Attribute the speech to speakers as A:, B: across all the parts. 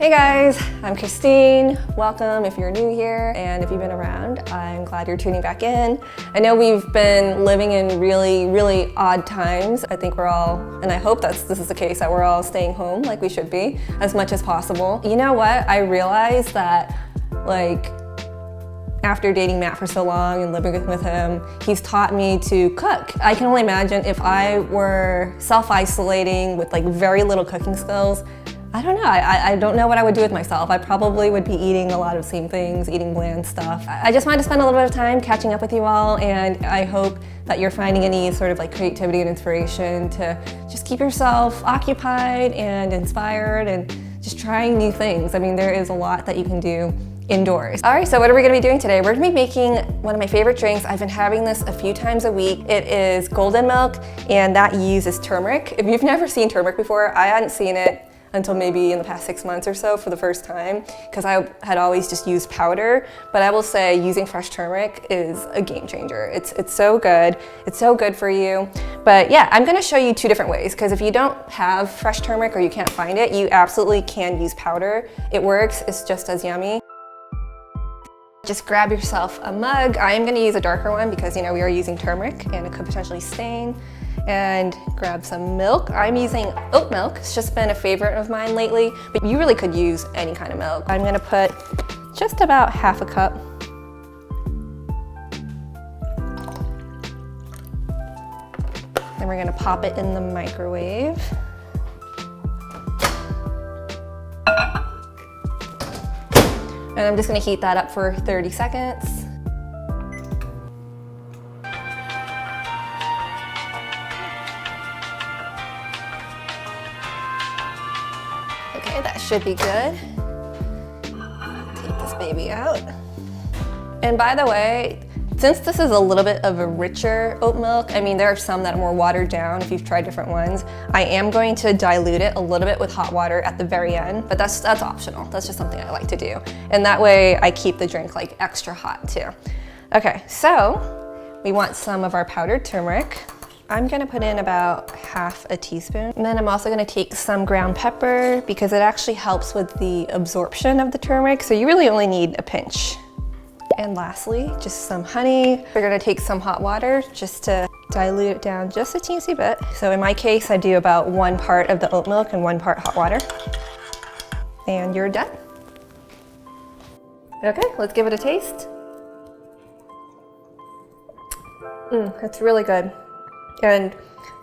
A: Hey guys, I'm Christine. Welcome if you're new here, and if you've been around, I'm glad you're tuning back in. I know we've been living in really odd times. I think we're all, and I hope this is the case, that we're all staying home like we should be as much as possible. You know what? I realized that after dating Matt for so long and living with him, he's taught me to cook. I can only imagine if I were self-isolating with very little cooking skills. I don't know, I don't know what I would do with myself. I probably would be eating a lot of the same things, eating bland stuff. I just wanted to spend a little bit of time catching up with you all, and I hope that you're finding any sort of creativity and inspiration to just keep yourself occupied and inspired and just trying new things. I mean, there is a lot that you can do indoors. All right, so what are we gonna be doing today? We're gonna be making one of my favorite drinks. I've been having this a few times a week. It is golden milk, and that uses turmeric. If you've never seen turmeric before, I hadn't seen it until maybe in the past 6 months or so for the first time, because I had always just used powder. But I will say using fresh turmeric is a game changer. It's so good. It's so good for you. But yeah, I'm gonna show you two different ways, because if you don't have fresh turmeric or you can't find it, you absolutely can use powder. It works, it's just as yummy. Just grab yourself a mug. I am gonna use a darker one because we are using turmeric and it could potentially stain. And grab some milk. I'm using oat milk. It's just been a favorite of mine lately, but you really could use any kind of milk. I'm gonna put just about half a cup. Then we're gonna pop it in the microwave. And I'm just gonna heat that up for 30 seconds. Okay, that should be good. Take this baby out. And by the way, since this is a little bit of a richer oat milk, I mean, there are some that are more watered down if you've tried different ones. I am going to dilute it a little bit with hot water at the very end, but that's optional. That's just something I like to do. And that way I keep the drink extra hot too. Okay, so we want some of our powdered turmeric. I'm gonna put in about half a teaspoon. And then I'm also gonna take some ground pepper because it actually helps with the absorption of the turmeric. So you really only need a pinch. And lastly, just some honey. We're gonna take some hot water just to dilute it down just a teensy bit. So in my case, I do about 1 part of the oat milk and 1 part hot water. And you're done. Okay, let's give it a taste. That's really good. And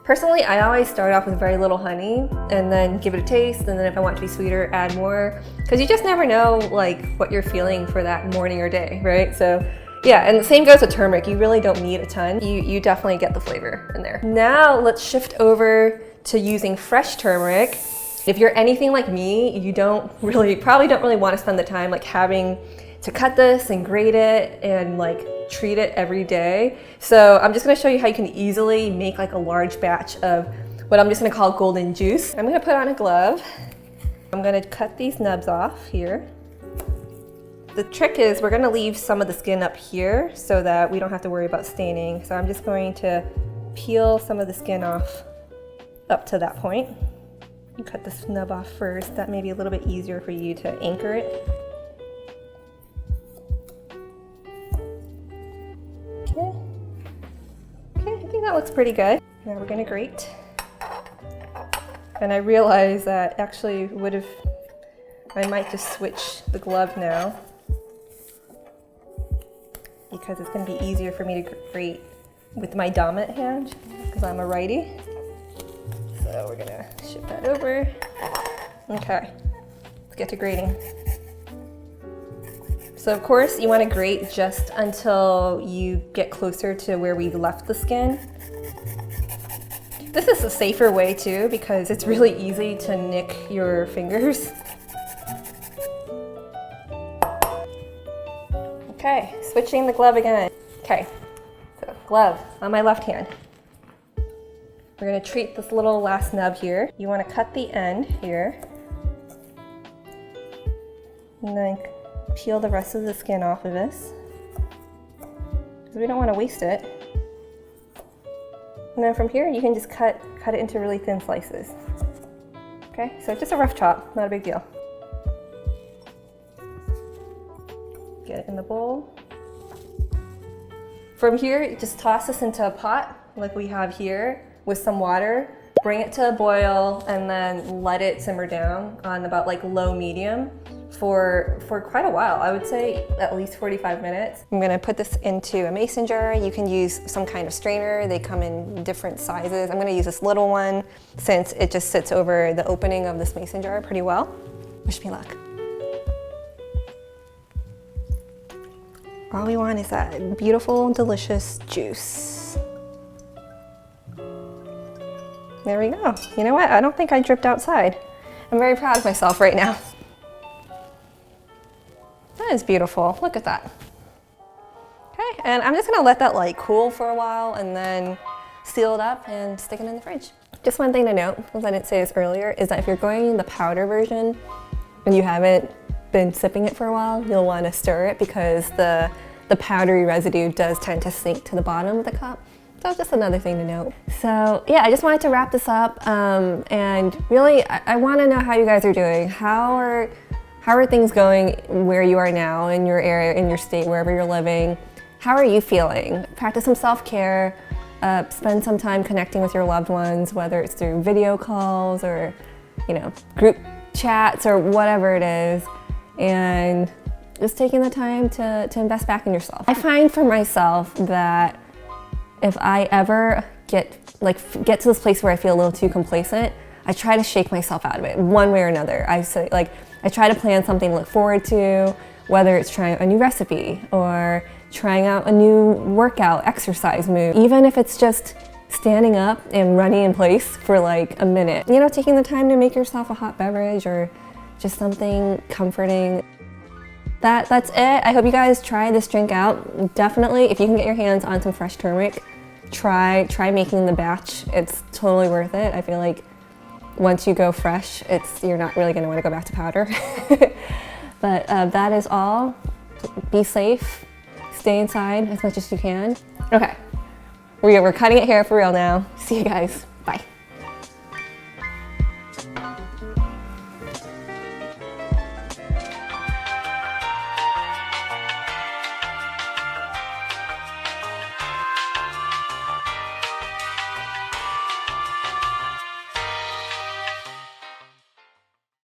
A: personally, I always start off with very little honey and then give it a taste, and then if I want it to be sweeter, add more. Because you just never know what you're feeling for that morning or day, right? So yeah, and the same goes with turmeric. You really don't need a ton. You definitely get the flavor in there. Now let's shift over to using fresh turmeric. If you're anything like me, you probably don't really want to spend the time having to cut this and grate it and treat it every day. So I'm just gonna show you how you can easily make a large batch of what I'm just gonna call golden juice. I'm gonna put on a glove. I'm gonna cut these nubs off here. The trick is we're gonna leave some of the skin up here so that we don't have to worry about staining. So I'm just going to peel some of the skin off up to that point. You cut this nub off first. That may be a little bit easier for you to anchor it. Okay, I think that looks pretty good. Now we're gonna grate. And I realize that actually I might just switch the glove now because it's gonna be easier for me to grate with my dominant hand because I'm a righty. So we're gonna shift that over. Okay, let's get to grating. So of course you want to grate just until you get closer to where we've left the skin. This is a safer way too because it's really easy to nick your fingers. Okay, switching the glove again. Okay, so glove on my left hand. We're gonna treat this little last nub here. You want to cut the end here. And then peel the rest of the skin off of this because we don't want to waste it. And then from here you can just cut it into really thin slices. Okay, so just a rough chop, not a big deal. get it in the bowl. From here, just toss this into a pot like we have here with some water. Bring it to a boil and then let it simmer down on about like low medium for quite a while. I would say at least 45 minutes. I'm gonna put this into a mason jar. You can use some kind of strainer. They come in different sizes. I'm gonna use this little one since it just sits over the opening of this mason jar pretty well. Wish me luck. All we want is that beautiful, delicious juice. There we go. You know what? I don't think I dripped outside. I'm very proud of myself right now. That is beautiful. Look at that. Okay, and I'm just gonna let that like cool for a while and then seal it up and stick it in the fridge. Just one thing to note, because I didn't say this earlier, is that if you're going the powder version and you haven't been sipping it for a while, you'll want to stir it because the powdery residue does tend to sink to the bottom of the cup. So just another thing to note. So yeah, I just wanted to wrap this up and really I want to know how you guys are doing. How are things going where you are now in your area, in your state, wherever you're living? How are you feeling? Practice some self-care, spend some time connecting with your loved ones, whether it's through video calls or, you know, group chats or whatever it is, and just taking the time to invest back in yourself. I find for myself that if I ever get to this place where I feel a little too complacent, I try to shake myself out of it one way or another. I try to plan something to look forward to, whether it's trying a new recipe or trying out a new workout, exercise move, even if it's just standing up and running in place for like a minute. You know, taking the time to make yourself a hot beverage or just something comforting. That's it. I hope you guys try this drink out. Definitely, if you can get your hands on some fresh turmeric, try making the batch. It's totally worth it. I feel like once you go fresh, you're not really gonna wanna go back to powder. But that is all. Be safe, stay inside as much as you can. Okay, we're cutting it here for real now. See you guys.